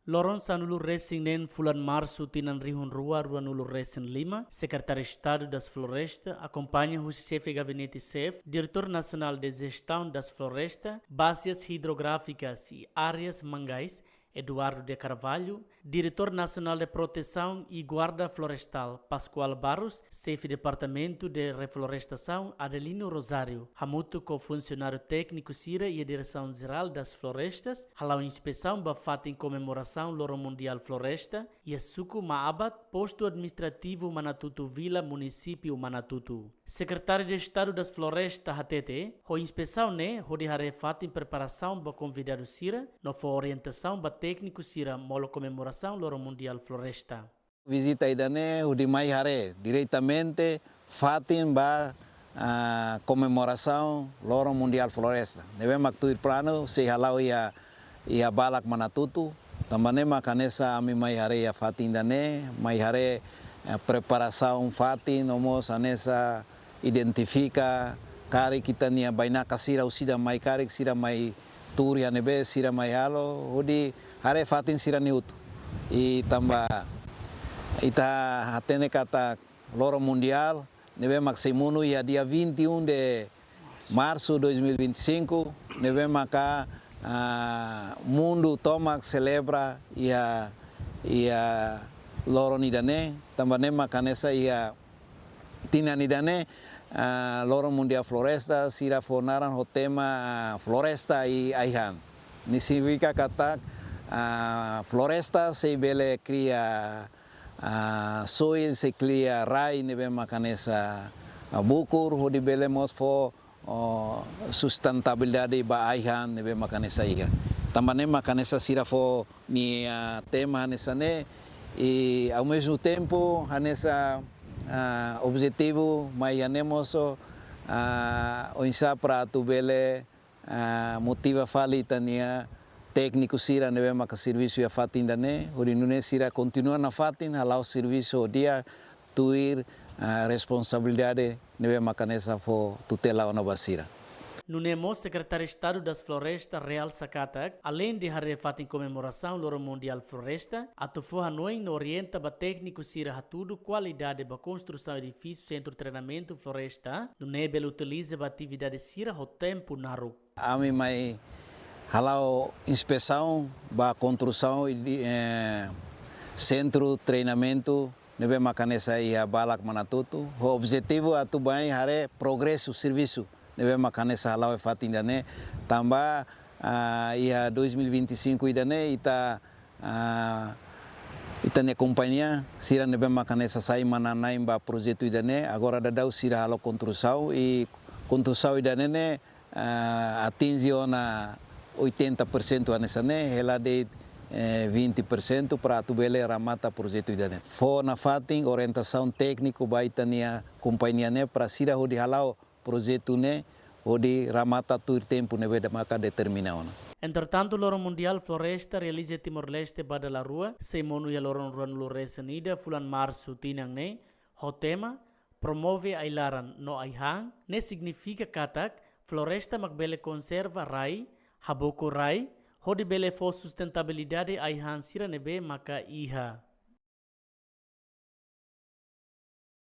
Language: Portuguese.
Loron sanulu Racing nen fulan março tinan rihun rua nulu Racing Lima, secretário de Estado das Florestas, acompanha o chefe de gabinete CEF, diretor nacional de gestão das florestas, bacias hidrográficas e áreas mangais, Eduardo de Carvalho, diretor nacional de proteção e guarda florestal, Pascoal Barros, chefe de departamento de reflorestação, Adelino Rosário, Hamuto, co-funcionário técnico CIRA e a direção geral das florestas, halau inspeção bafata em comemoração Loro Mundial Floresta, e a Suco Maabat, posto administrativo Manatutu Vila, município Manatutu. Secretário de Estado das Florestas, HTT, a inspeção né, o de harefata em preparação para convidado CIRA, no for orientação para técnico CIRA, molo comemoração Loro Mundial Floresta. Visita idane o de mai hare diretamente fatin ba comemoração Loro Mundial Floresta. Devemos actuar plano se halau ia balak Manatutu, também makanesa ami mai hare ia fatin dane, mai hare preparação fatin nomos anesa identifica kari kita nia bainaka sira usida mai kari sira mai turi anebe sira mai halo odi hare fatin sira niutu e tambah ita atene kata Loro Mundial neve maximunu ya dia 21 de março 2025 neve maka mundo tomak celebra ia Loro nidane tambah ne makanesa ia tina nidane Loro Mundial Floresta sira fonaran ho tema floresta e aihan ni significa kata floresta se bele cria soil se cria rai nebe makanesa bukur ho di bele mos fo sustentabilidade ba aihan nebe makanesa iha tambane makanesa sira fo ni tema nessa ne e ao mesmo tempo nessa objetivo mai anemos o insa para tu bele motiva fali tania técnico sira neve maka serviço ya fatin dane ori nune sira continua na fatin halau serviço dia tuir responsabilidade neve maka nessa fo tutela ona basira. Nunemo, secretário de Estado das Florestas Real Sakatak, além de harefat em comemoração Loro Mundial Floresta, atufou Hanoi no orienta ba técnico sira hatudo qualidade ba construção edifício centro de treinamento floresta, no nebel utiliza ba atividade sira ho tempo naru. Ami mai halau inspeção ba construção centro de treinamento neve makanesa ia balak Manatutu. O objetivo atu bai hare progresso serviço neve makanesa halau e fatin dane tambah ia 2025 idane ita ne companhia sira neve makanesa sai mananai ba projeto idane agora dadau sira halau construção e construção idane ne atinge ona 80% anessa ne ela de 20% para tu bele ramata projeto idane fo na fatin orientação técnico baitania companhia ne para sira ho di halau projeto ne odi ramata tur tempo neve maka determinaona. Entretanto, Loro Mundial Floresta realiza Timor-Leste pada la rua, seimonu ya Loro Ruanulu Resenida fulan março tinang ne, ho tema promove ailaran no aihang, ne significa katak floresta makbele conserva rai, haboko rai, ho di bele fo sustentabilidade aihan sira nebe maka iha.